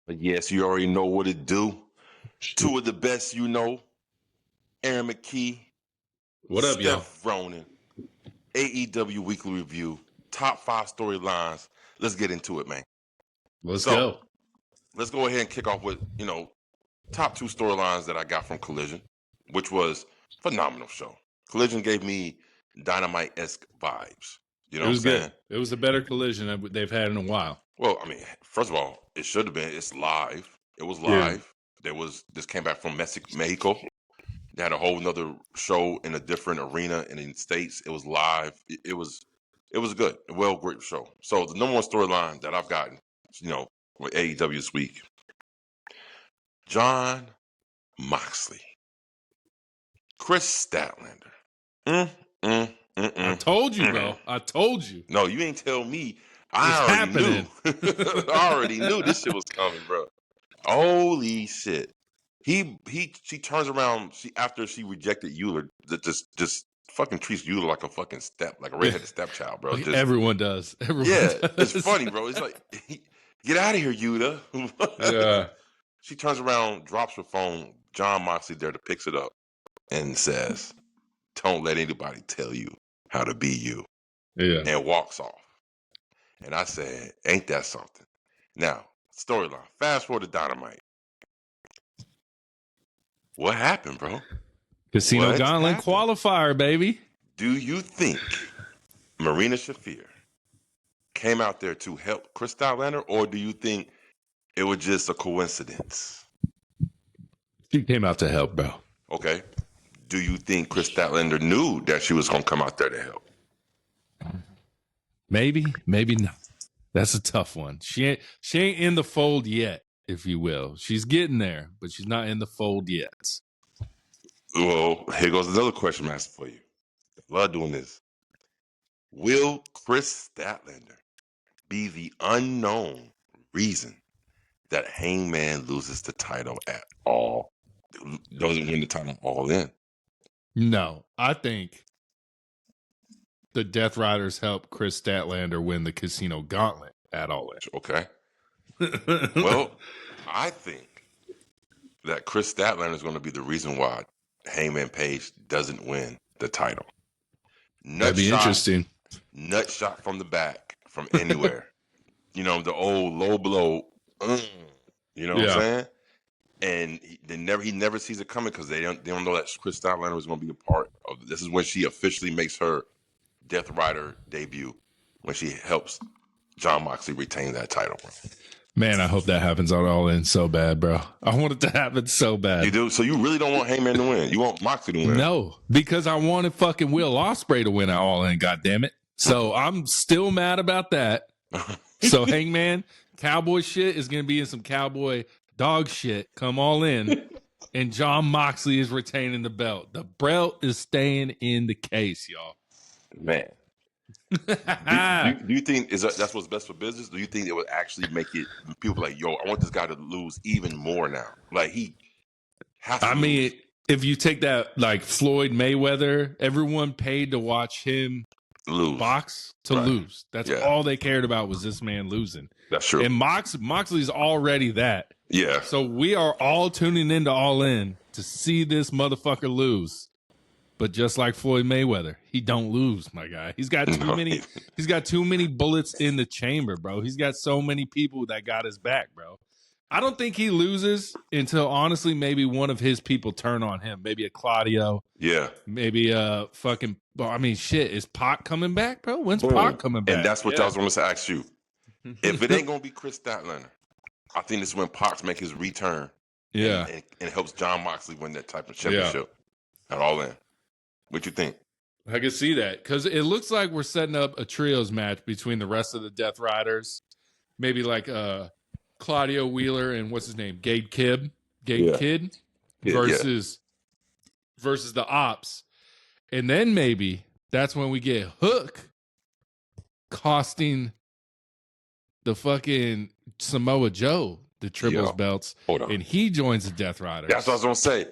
Yes, you already know what it do. Two of the best, you know. Aaron McKee. What up, y'all? Steph, Ronin. AEW Weekly Review. Top 5 storylines. Let's get into it, man. Let's go. Let's go ahead and kick off with, top 2 storylines that I got from Collision, which was phenomenal show. Collision gave me dynamite-esque vibes. You know what I'm saying? Good. It was a better Collision they've had in a while. Well, I mean, first of all, it should have been. It's live. It was live. Yeah. This came back from Mexico. They had a whole nother show in a different arena and in the States. It was live. It was good. A great show. So the number one storyline that I've gotten, with AEW this week, Jon Moxley, Chris Statlander. I told you, bro. I told you. No, you ain't tell me. I already knew this shit was coming, bro. Holy shit. She turns around after she rejected Euler, just fucking treats Euler like a fucking like a redheaded stepchild, bro. Everyone does. It's funny, bro. It's like, get out of here, Euler. Yeah. She turns around, drops her phone. Jon Moxley there picks it up and says, "Don't let anybody tell you how to be you." Yeah. And walks off. And I said, ain't that something? Now, storyline. Fast forward to Dynamite. What happened, bro? Casino Gauntlet qualifier, baby. Do you think Marina Shafir came out there to help Chris Statlander, or do you think it was just a coincidence? She came out to help, bro. Okay. Do you think Chris Statlander knew that she was going to come out there to help? Maybe not. That's a tough one. She ain't in the fold yet, if you will. She's getting there, but she's not in the fold yet. Well, here goes another question I'm asking for you. I love doing this. Will Chris Statlander be the unknown reason that Hangman loses the title at all? Doesn't win the title all in? No, I think the Death Riders help Chris Statlander win the Casino Gauntlet at all in. Okay. Well, I think that Chris Statlander is going to be the reason why Hangman Page doesn't win the title. That'd be interesting. Nut shot from the back, from anywhere. The old low blow. You know what I'm saying? And he never sees it coming because they don't know that Chris Statlander was going to be a part of it. This is when she officially makes her Death Rider debut, when she helps Jon Moxley retain that title. Man, I hope that happens on All In so bad, bro. I want it to happen so bad. You do? So you really don't want Hangman to win? You want Moxley to win? No, because I wanted fucking Will Ospreay to win at All In, goddammit. So I'm still mad about that. So Hangman, cowboy shit is going to be in some cowboy dog shit. Come All In. And Jon Moxley is retaining the belt. The belt is staying in the case, y'all. Man. Do you think that's what's best for business? Do you think it would actually make it people like, yo, I want this guy to lose even more now? Like he has to lose. If you take that like Floyd Mayweather, everyone paid to watch him box to lose. That's all they cared about was this man losing. That's true. And Moxley's already that. Yeah. So we are all tuning into All In to see this motherfucker lose. But just like Floyd Mayweather, he don't lose, my guy. He's got too many. He's got too many bullets in the chamber, bro. He's got so many people that got his back, bro. I don't think he loses until honestly maybe one of his people turn on him. Maybe a Claudio. Yeah. Maybe a fucking. I mean, shit. Is Pac coming back, bro? When's Pac coming back? And that's what I was going to ask you. If it ain't going to be Chris Statlander, I think this is when Pac make his return. Yeah. And helps Jon Moxley win that type of championship at All In. What you think? I can see that because it looks like we're setting up a trios match between the rest of the Death Riders. Maybe like Claudio Wheeler and what's his name? Gade Kid versus the Ops. And then maybe that's when we get Hook costing the fucking Samoa Joe the triples belts. Hold on. And he joins the Death Riders. That's what I was going to say.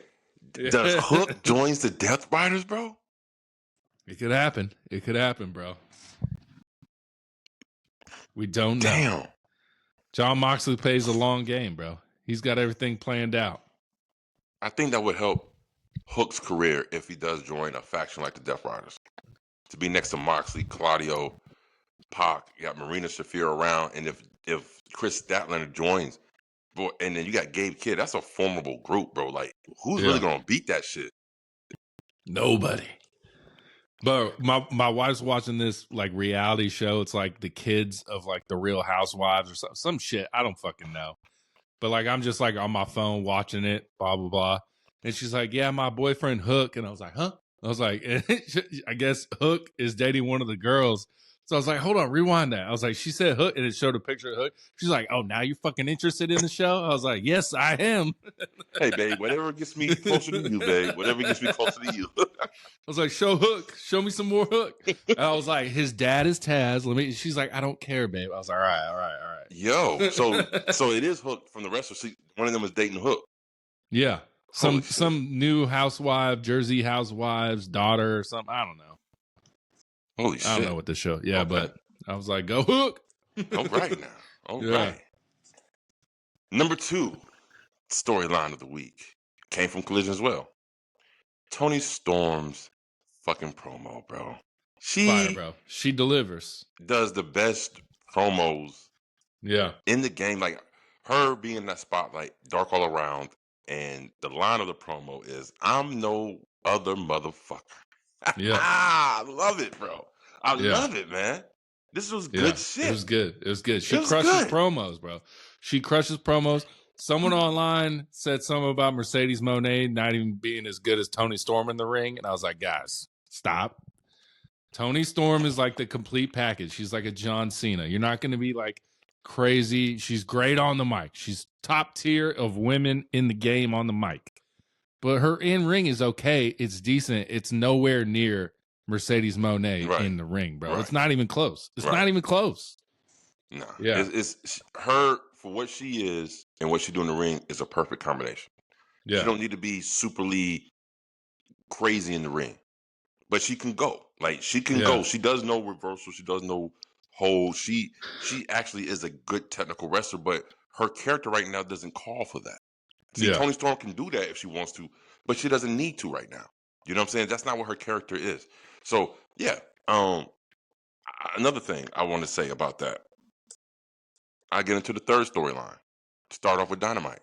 Does Hook joins the Death Riders, bro? It could happen. It could happen, bro. We don't know. Damn. John Moxley plays a long game, bro. He's got everything planned out. I think that would help Hook's career if he does join a faction like the Death Riders. To be next to Moxley, Claudio, Pac, you got Marina Shafir around, and if Chris Statlander joins, bro, and then you got Gabe Kidd, that's a formidable group, bro. Like, who's really gonna beat that shit? Nobody. But my wife's watching this like reality show. It's like the kids of like the Real Housewives or some shit. I don't fucking know. But like I'm just like on my phone watching it, blah blah blah. And she's like, "Yeah, my boyfriend Hook." And I was like, "Huh?" I was like, "I guess Hook is dating one of the girls." So I was like, "Hold on, rewind that." I was like, "She said Hook," and it showed a picture of Hook. She's like, "Oh, now you're fucking interested in the show?" I was like, "Yes, I am." Hey, babe, whatever gets me closer to you, babe. Whatever gets me closer to you. I was like, "Show Hook. Show me some more Hook." And I was like, "His dad is Taz." She's like, "I don't care, babe." I was like, "All right." Yo, so it is Hook from the wrestler. See, one of them is dating Hook. Yeah, some new housewife, Jersey housewives daughter or something. I don't know. Holy shit! I don't know what the show. Yeah, okay. But I was like, "Go Hook!" All right now. All right. Number 2 storyline of the week came from Collision as well. Toni Storm's fucking promo, bro. Fire, bro. She delivers. Does the best promos. Yeah. In the game, like her being in that spotlight, dark all around, and the line of the promo is, "I'm no other motherfucker." Yeah. I love it, bro. I love it, man. This was good shit. It was good. She crushes promos, bro. She crushes promos. Someone online said something about Mercedes Moné not even being as good as Toni Storm in the ring. And I was like, guys, stop. Toni Storm is like the complete package. She's like a John Cena. You're not going to be like crazy. She's great on the mic. She's top tier of women in the game on the mic. But her in-ring is okay. It's decent. It's nowhere near Mercedes Moné in the ring, bro. It's not even close. It's not even close. No. Yeah. It's her, for what she is and what she do in the ring, is a perfect combination. Yeah. She don't need to be superly crazy in the ring. But she can go. Like, she can go. She does know reversal. She does know hold. She actually is a good technical wrestler, but her character right now doesn't call for that. See, Toni Storm can do that if she wants to, but she doesn't need to right now. You know what I'm saying? That's not what her character is. So, yeah. Another thing I want to say about that. I get into the third storyline. Start off with Dynamite.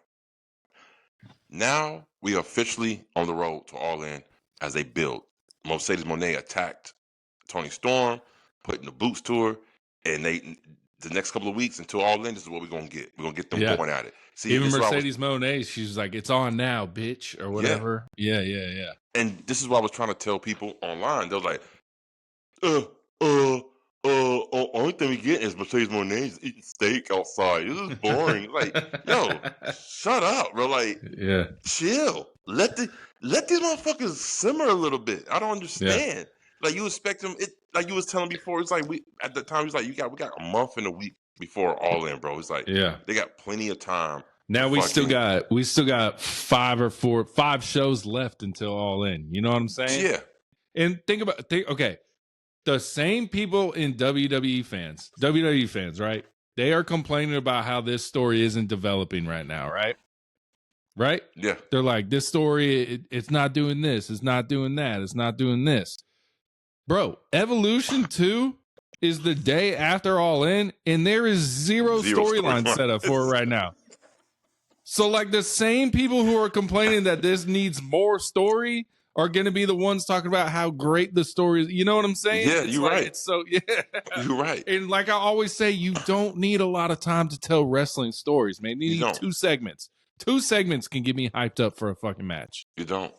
Now we are officially on the road to All In as they build. Mercedes Moné attacked Toni Storm, putting the boots to her, and the next couple of weeks until All In, this is what we're gonna get. We're gonna get them going at it. See, even Mercedes Moné, she's like, "It's on now, bitch," or whatever. Yeah. And this is what I was trying to tell people online. They was like, only thing we get is Mercedes Moné's eating steak outside. This is boring. Like, yo, shut up, bro. Like, chill. Let these motherfuckers simmer a little bit. I don't understand. Yeah. Like, you expect them. Like you was telling before. It's like at the time. It's like we got a month and a week before All In, bro. It's like they got plenty of time. Now we still got 5 shows left until All In. You know what I'm saying? Yeah. And think, okay. The same people in WWE fans, right? They are complaining about how this story isn't developing right now, right? Right? Yeah. They're like, this story, it's not doing this. It's not doing that. It's not doing this. Bro, Evolution 2 is the day after All In, and there is zero storyline set up for it right now. So, like, the same people who are complaining that this needs more story are going to be the ones talking about how great the story is. You know what I'm saying? Yeah, you're right. It's so, yeah. You're right. And like I always say, you don't need a lot of time to tell wrestling stories, man. You need 2 segments. 2 segments can get me hyped up for a fucking match. You don't.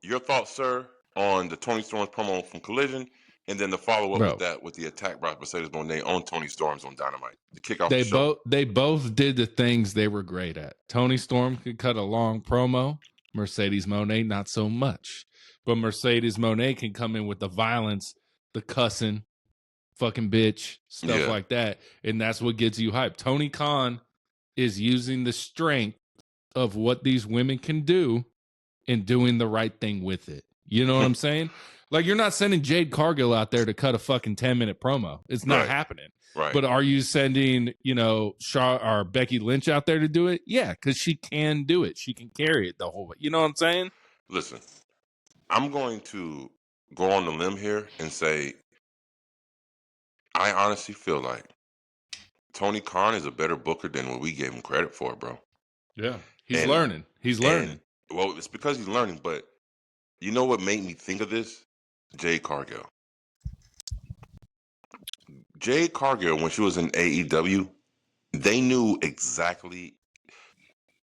Your thoughts, sir, on the Toni Storm promo from Collision, and then the follow-up with that, with the attack by Mercedes Moné on Toni Storm's on Dynamite. The kickoff the show. They both did the things they were great at. Toni Storm could cut a long promo. Mercedes Moné, not so much. But Mercedes Moné can come in with the violence, the cussing, fucking bitch, stuff like that. And that's what gets you hyped. Tony Khan is using the strength of what these women can do and doing the right thing with it. You know what I'm saying? Like, you're not sending Jade Cargill out there to cut a fucking 10-minute promo. It's not happening. Right. But are you sending, or Becky Lynch out there to do it? Yeah, because she can do it. She can carry it the whole way. You know what I'm saying? Listen, I'm going to go on the limb here and say, I honestly feel like Tony Khan is a better booker than what we gave him credit for, bro. Yeah. He's learning. Well, it's because he's learning, but you know what made me think of this? Jade Cargill. Jade Cargill, when she was in AEW, they knew exactly.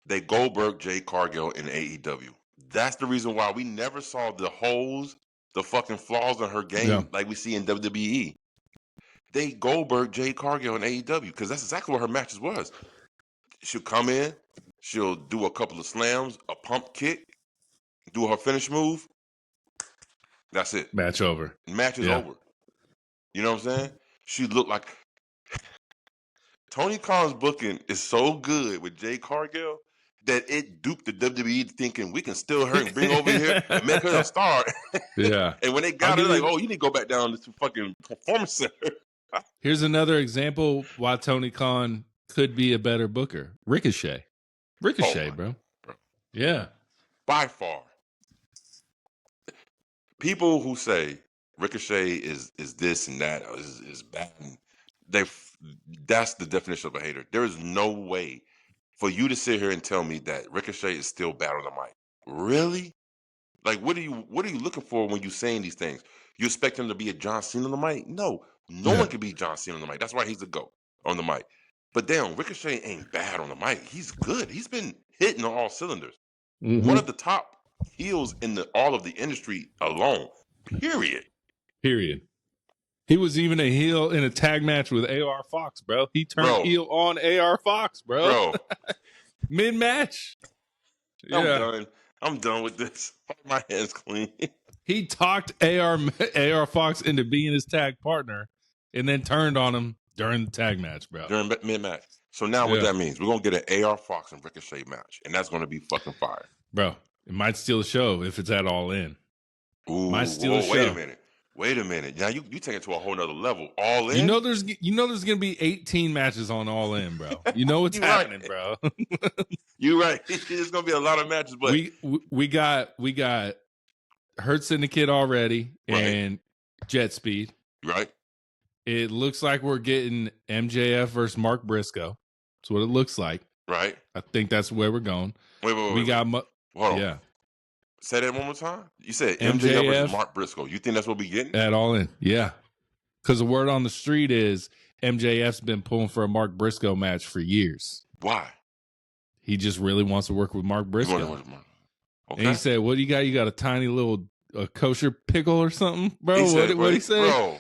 They Goldberg Jade Cargill in AEW. That's the reason why we never saw the holes, the fucking flaws in her game like we see in WWE. They Goldberg Jade Cargill in AEW because that's exactly what her matches was. She'll come in, she'll do a couple of slams, a pump kick, do her finish move. That's it. Match over. Match is over. You know what I'm saying? She looked like Tony Khan's booking is so good with Jade Cargill that it duped the WWE thinking we can steal her and bring her over here and make her a star. Yeah. And when they got her, like, oh, you need to go back down to the fucking performance center. Here's another example why Tony Khan could be a better booker. Ricochet, bro. Yeah. By far. People who say Ricochet is this and that is bad, that's the definition of a hater. There is no way for you to sit here and tell me that Ricochet is still bad on the mic. Really? Like, what are you looking for when you're saying these things? You expect him to be a John Cena on the mic? No one can be John Cena on the mic. That's why he's a GOAT on the mic. But damn, Ricochet ain't bad on the mic. He's good. He's been hitting on all cylinders. Mm-hmm. One of the top heels in all of the industry alone. Period. He was even a heel in a tag match with AR Fox, bro. He turned heel on AR Fox, bro. Mid-match. I'm done with this. My hands clean. He talked AR Fox into being his tag partner and then turned on him during the tag match, bro. During mid-match. So now what that means, we're going to get an AR Fox and Ricochet match, and that's going to be fucking fire. Bro, it might steal the show if it's at All In. Ooh, might steal the show. Wait a minute. Now you take it to a whole nother level. All In? You know there's going to be 18 matches on All In, bro. You know what's happening, bro. You're right. There's going to be a lot of matches, but we got Hurt Syndicate already and Jet Speed. Right. It looks like we're getting MJF versus Mark Briscoe. That's what it looks like. Right. I think that's where we're going. Wait. Hold on. Yeah. Say that one more time. You said MJF versus Mark Briscoe. You think that's what we getting? At All In. Yeah. Because the word on the street is MJF's been pulling for a Mark Briscoe match for years. Why? He just really wants to work with Mark Briscoe. Okay. And he said, what do you got? You got a tiny little kosher pickle or something? Bro, what did he say? Bro,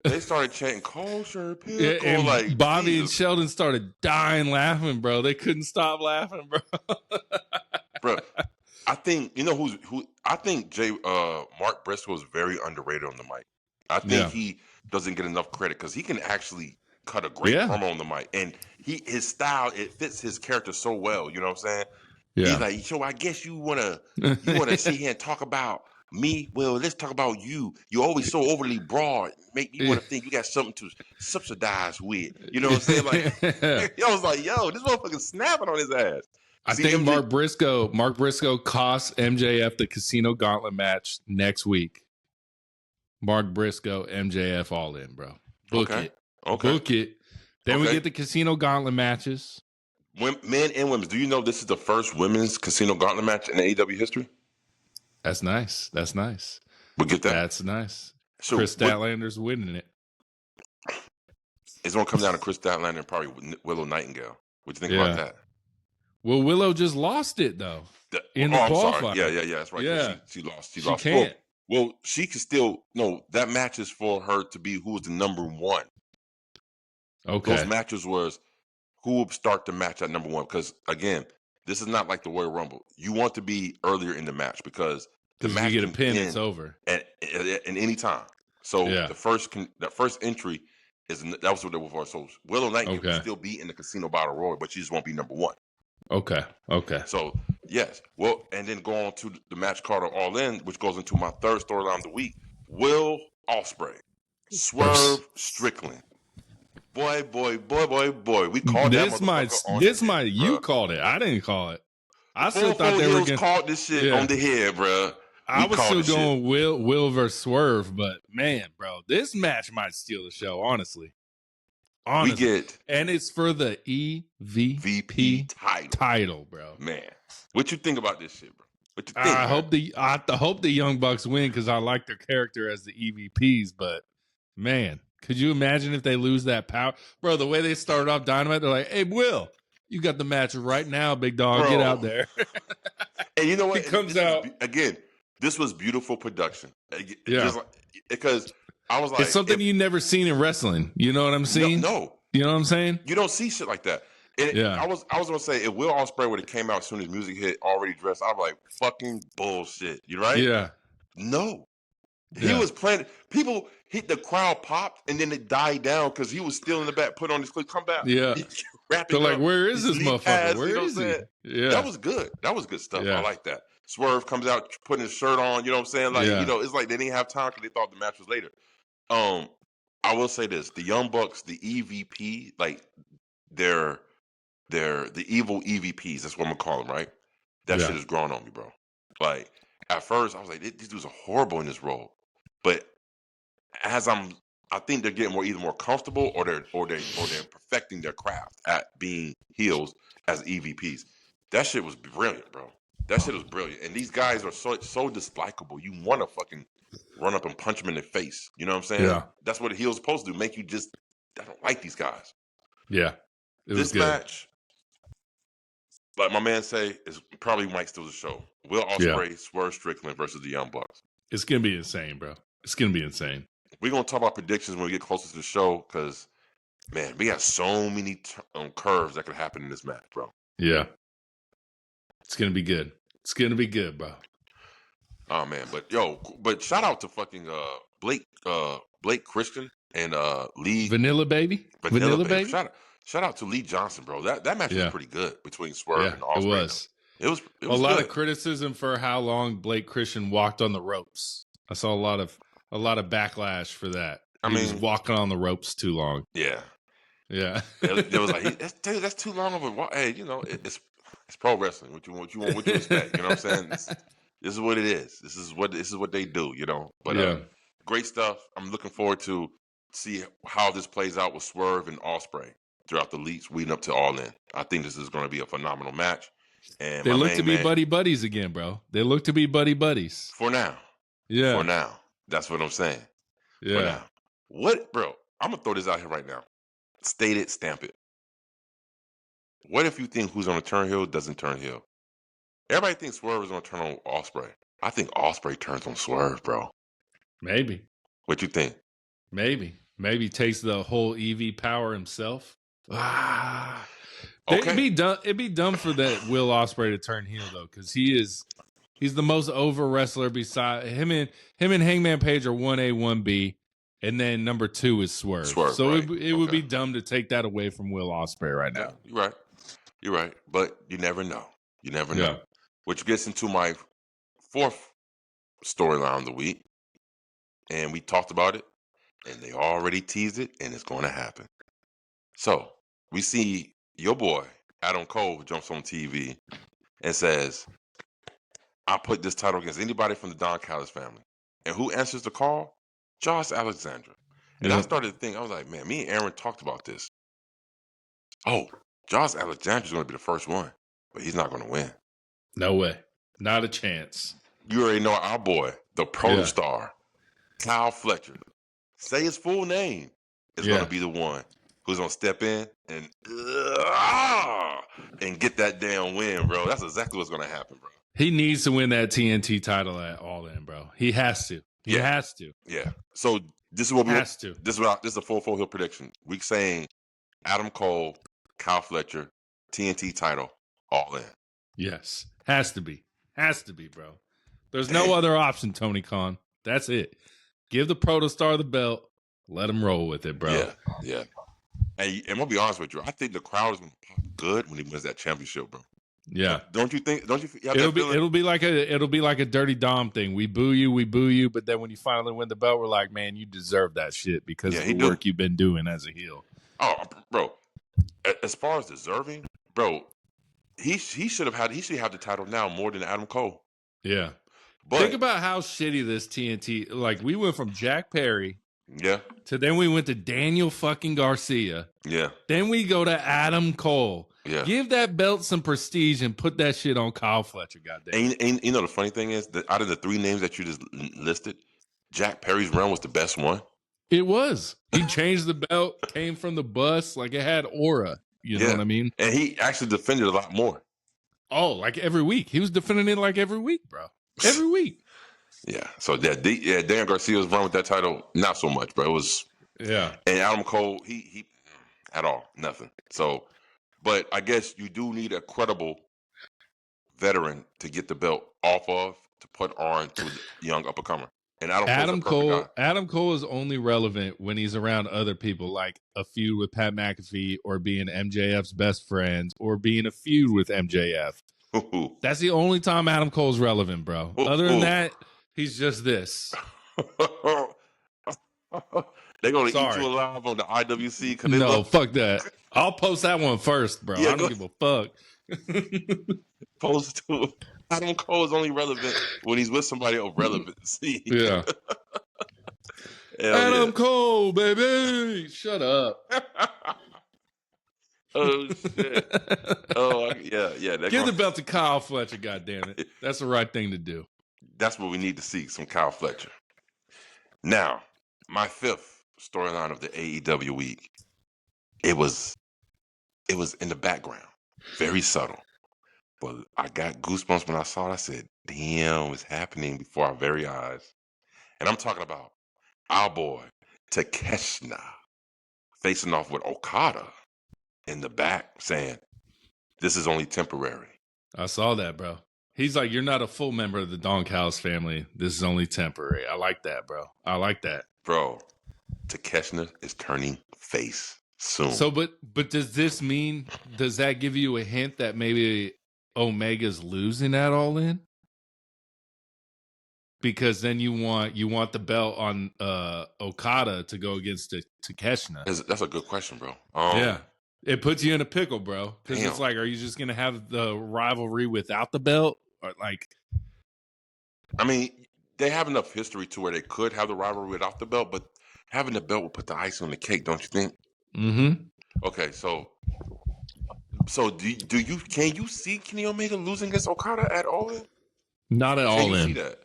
they started chanting kosher pickle. And like Bobby Jesus. and Sheldon started dying laughing, bro. They couldn't stop laughing, bro. Bro, I think, you know who I think Mark Briscoe is very underrated on the mic. I think he doesn't get enough credit because he can actually cut a great promo on the mic. And his style, it fits his character so well, you know what I'm saying? Yeah. He's like, so I guess you wanna sit here and talk about me? Well, let's talk about you. You're always so overly broad. Make me want to think you got something to subsidize with. You know what I'm saying? Like, I was like, yo, this motherfucker's snapping on his ass. I think Mark Briscoe costs MJF the Casino Gauntlet match next week. Mark Briscoe, MJF All In, bro. Book it. Book it. Then we get the Casino Gauntlet matches. Men and women. Do you know this is the first women's Casino Gauntlet match in AEW history? That's nice. We'll get that. That's nice. So Chris Statlander's winning it. It's going to come down to Chris Statlander and probably Willow Nightingale. What do you think about that? Well, Willow just lost it, though. In the qualifier. Sorry. Yeah, that's right. Yeah. She lost. She can't. Well, she can still... No, that match is for her to be who was the number one. Okay. Those matches was who would start the match at number one. Because, again, this is not like the Royal Rumble. You want to be earlier in the match because the match you get a pin, it's over. At any time. So the first entry... that was what they were for. So Willow Nightingale will still be in the Casino Battle Royal, but she just won't be number one. Okay. So, yes. Well, and then go on to the match card of All In, which goes into my third storyline of the week. Will Ospreay, Swerve Strickland. Boy. We called that motherfucker on the head, you called it. I didn't call it. I still thought they were called this shit on the head, bro. I was still going Will versus Swerve, but man, bro, this match might steal the show, honestly. We get, and it's for the EVP title, bro. Man, what you think about this shit, bro? What you think? I hope the Young Bucks win because I like their character as the EVPs. But man, could you imagine if they lose that power, bro? The way they started off Dynamite, they're like, "Hey, Will, you got the match right now, big dog. Get out there." And you know what? It comes out again. This was beautiful production. Yeah, because I was like, it's something you never seen in wrestling. You know what I'm saying? No. You know what I'm saying? You don't see shit like that. And I was gonna say, if Will Ospreay would have came out as soon as music hit, already dressed, I'd be like, fucking bullshit. You right? Yeah. No. He was playing. People hit the crowd popped and then it died down because he was still in the back. Put on his clip, come back. Yeah. They're like, where is this motherfucker? Where is he? Yeah. That was good. That was good stuff. I like that. Swerve comes out putting his shirt on. You know what I'm saying? Like, you know, it's like they didn't have time because they thought the match was later. I will say this: the Young Bucks, the EVP, like they're the evil EVPs. That's what I'm gonna call them, right? That shit is growing on me, bro. Like at first, I was like, these dudes are horrible in this role, but as I think they're getting either more comfortable or they're perfecting their craft at being heels as EVPs. That shit was brilliant, bro. That shit was brilliant. And these guys are so dislikable. You want to fucking run up and punch them in the face. You know what I'm saying? Yeah. That's what a heel's supposed to do. Make you just, I don't like these guys. Yeah. This match, like my man say, is probably might steal the show. Will Ospreay, Swerve Strickland versus the Young Bucks. It's going to be insane, bro. It's going to be insane. We're going to talk about predictions when we get closer to the show because, man, we got so many curves that could happen in this match, bro. Yeah. It's going to be good. It's going to be good, bro. Oh, man. But shout out to fucking Blake Christian and Lee. Vanilla Baby? Vanilla Baby? Shout out to Lee Johnson, bro. That match was pretty good between Swerve and Ospreay. It was a lot good. of criticism for how long Blake Christian walked on the ropes. I saw a lot of backlash for that. He was walking on the ropes too long. Yeah. Yeah. It was like that's too long of a walk. Hey, you know, it's pro wrestling. What you expect? You know what I'm saying? This is what it is. This is what they do. You know. But great stuff. I'm looking forward to see how this plays out with Swerve and Ospreay throughout the leads leading up to All In. I think this is going to be a phenomenal match. And they look to be buddy buddies again, bro. They look to be buddy buddies for now. Yeah. For now, that's what I'm saying. Yeah. For now. What, bro? I'm gonna throw this out here right now. State it, stamp it. What if you think who's on a turn heel doesn't turn heel? Everybody thinks Swerve is gonna turn on Ospreay. I think Ospreay turns on Swerve, bro. Maybe. What you think? Maybe takes the whole EV power himself. Okay. It'd be dumb for that Will Ospreay to turn heel though, because he's the most over wrestler beside him and Hangman Page are 1A, 1B, and then number 2 is Swerve. So right. it would be dumb to take that away from Will Ospreay right now. Yeah, you're right. But you never know. You never know. Which gets into my fourth storyline of the week. And we talked about it, and they already teased it, and it's going to happen. So we see your boy, Adam Cole, jumps on TV and says, I put this title against anybody from the Don Callis family. And who answers the call? Josh Alexander. And I started to think, I was like, man, me and Aaron talked about this. Oh, Josh Alexander's going to be the first one, but he's not going to win. No way. Not a chance. You already know our boy, the protostar, Kyle Fletcher. Say his full name is going to be the one who's going to step in and get that damn win, bro. That's exactly what's going to happen, bro. He needs to win that TNT title at All In, bro. He has to. He has to. Yeah. So this is what we has to. This is a full hill prediction. We're saying Adam Cole, Kyle Fletcher, TNT title, All In. Yes. Has to be. Has to be, bro. There's no other option, Tony Khan. That's it. Give the protostar the belt. Let him roll with it, bro. Yeah. And I'm going to be honest with you. I think the crowd is going to pop good when he wins that championship, bro. Yeah. Don't you think? Don't you have that feeling? It'll be like a Dirty Dom thing. We boo you, but then when you finally win the belt, we're like, man, you deserve that shit because of the work you've been doing as a heel. Oh, bro. As far as deserving, bro, he should have the title now more than Adam Cole. Yeah. But think about how shitty this TNT. Like we went from Jack Perry. Yeah. To then we went to Daniel fucking Garcia. Yeah. Then we go to Adam Cole. Yeah. Give that belt some prestige and put that shit on Kyle Fletcher, goddamn. And you know the funny thing is that out of the 3 names that you just listed, Jack Perry's run was the best one. It was. He changed the belt, came from the bus, like it had aura. You know what I mean? And he actually defended a lot more. Oh, like every week. He was defending it like every week, bro. Every week. Yeah. So Daniel Garcia's run with that title, not so much, bro. It was And Adam Cole, he at all, nothing. So, but I guess you do need a credible veteran to get the belt off of to put on to the young up-and-comer. And Adam Cole is only relevant when he's around other people, like a feud with Pat McAfee or being MJF's best friends or being a feud with MJF. Ooh. That's the only time Adam Cole's relevant, bro. Other than that, he's just this. They're going to eat you alive on the IWC. Fuck that. I'll post that one first, bro. I don't give a fuck. Post to Adam Cole is only relevant when he's with somebody of relevancy. Yeah. Adam Cole, baby. Shut up. Oh, shit. Oh, yeah. Give the belt to Kyle Fletcher, goddammit. That's the right thing to do. That's what we need to see, some Kyle Fletcher. Now, my 5th storyline of the AEW week, it was in the background, very subtle. But I got goosebumps when I saw it. I said, damn, it's happening before our very eyes. And I'm talking about our boy, Takeshita, facing off with Okada in the back, saying, this is only temporary. I saw that, bro. He's like, you're not a full member of the Don Callis family. This is only temporary. I like that, bro. I like that. Bro, Takeshita is turning face soon. So, but does that give you a hint that maybe Omega's losing that All In? Because then you want the belt on Okada to go against Takeshita. That's a good question, bro. Yeah. It puts you in a pickle, bro. Because it's like, are you just going to have the rivalry without the belt? Or like, I mean, they have enough history to where they could have the rivalry without the belt, but having the belt will put the icing on the cake, don't you think? Mm-hmm. Okay, so can you see Kenny Omega losing against Okada at All In? Not at All In. See that?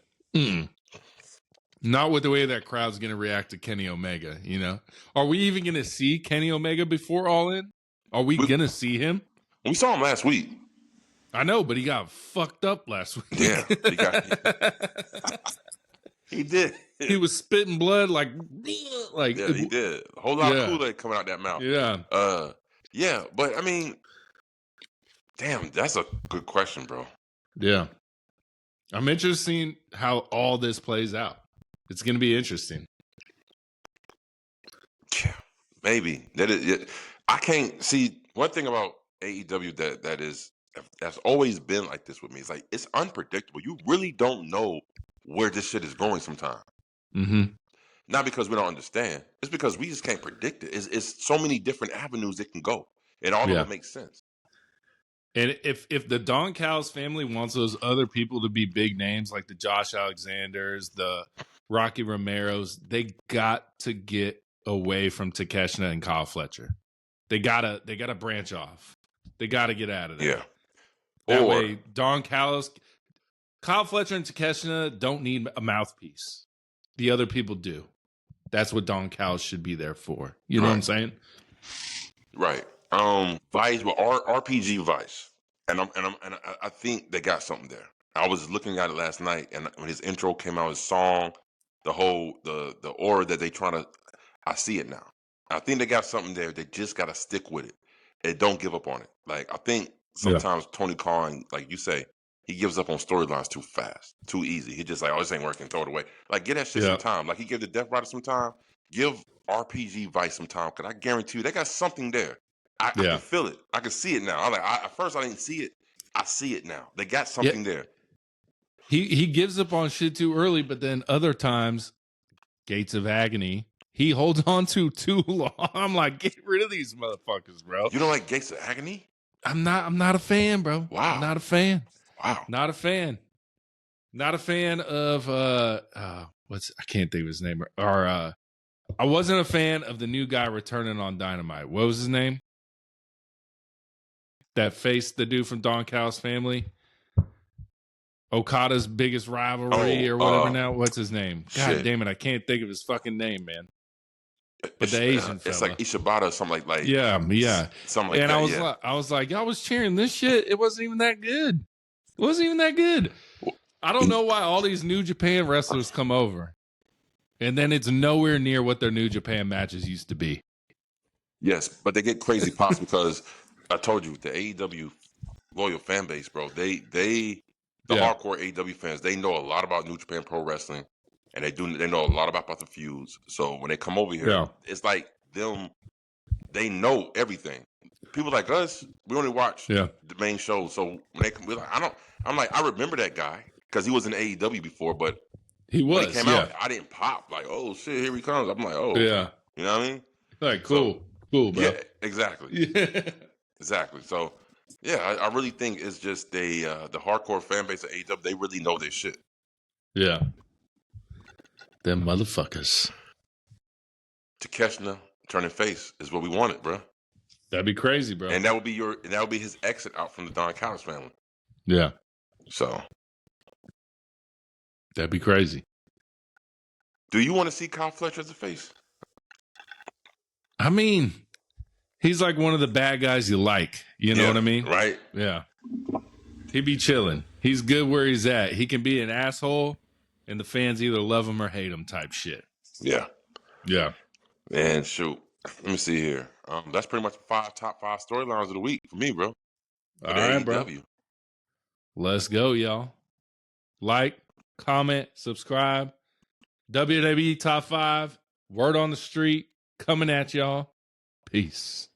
Not with the way that crowd's going to react to Kenny Omega, you know? Are we even going to see Kenny Omega before All In? Are we going to see him? We saw him last week. I know, but he got fucked up last week. Yeah, he did. He was spitting blood like yeah, he did. A whole lot of Kool-Aid coming out that mouth. Yeah. Yeah, but I mean, damn, that's a good question, bro. Yeah. I'm interested in seeing how all this plays out. It's going to be interesting. Yeah, maybe. I can't see one thing about AEW that's always been like this with me. It's like, it's unpredictable. You really don't know where this shit is going sometimes. Mm-hmm. Not because we don't understand. It's because we just can't predict it. It's so many different avenues it can go. And all of it makes sense. And if the Don Callis family wants those other people to be big names, like the Josh Alexanders, the Rocky Romeros, they got to get away from Takeshita and Kyle Fletcher. They gotta branch off. They gotta get out of there. Yeah. That way, Don Callis, Kyle Fletcher and Takeshita don't need a mouthpiece. The other people do. That's what Don Callis should be there for. You know what I'm saying? Right. Vice, well, RPG Vice, and I think they got something there. I was looking at it last night, and when his intro came out, his song, the whole the aura that they trying to, I see it now. I think they got something there. They just got to stick with it and don't give up on it. Like, I think sometimes Tony Khan, like you say, he gives up on storylines too fast, too easy. He just like, oh, this ain't working, throw it away. Like, give that shit some time. Like, he gave the Death Rider some time. Give RPG Vice some time, because I guarantee you they got something there. I can feel it. I can see it now. At first I didn't see it. I see it now. They got something there. He gives up on shit too early, but then other times, Gates of Agony, he holds on to too long. I'm like, get rid of these motherfuckers, bro. You don't like Gates of Agony? I'm not a fan, bro. Wow. I'm not a fan. Wow. Not a fan. Not a fan of I can't think of his name. Or I wasn't a fan of the new guy returning on Dynamite. What was his name? That faced the dude from Don Callis' family. Okada's biggest rivalry or whatever now. What's his name? God damn it. I can't think of his fucking name, man. But the Asian fella. It's like Ishibata or something like yeah. Something like and that. I was like, y'all was cheering this shit. It wasn't even that good. It wasn't even that good. I don't know why all these New Japan wrestlers come over. And then it's nowhere near what their New Japan matches used to be. Yes, but they get crazy pops because I told you, the AEW loyal fan base, bro, the hardcore AEW fans, they know a lot about New Japan Pro Wrestling, and they know a lot about the feuds. So when they come over here, it's like they know everything. People like us, we only watch the main show. So when they come, I remember that guy because he was in AEW before, but when he came out, I didn't pop like, oh shit, here he comes. I'm like, oh yeah, you know what I mean? Like cool, bro. Yeah, exactly. Yeah. Exactly. So, yeah, I really think it's just the hardcore fan base of AEW. They really know their shit. Yeah. Them motherfuckers. Takeshita turning face is what we wanted, bro. That'd be crazy, bro. And that would be his exit out from the Don Callis family. Yeah. So. That'd be crazy. Do you want to see Kyle Fletcher as a face? I mean, he's like one of the bad guys you like. You know what I mean? Right. Yeah. He be chilling. He's good where he's at. He can be an asshole, and the fans either love him or hate him type shit. Yeah. Yeah. Man, shoot. Let me see here. That's pretty much top five storylines of the week for me, bro. All right, bro. Let's go, y'all. Like, comment, subscribe. WWE Top 5. Word on the street. Coming at y'all. Peace.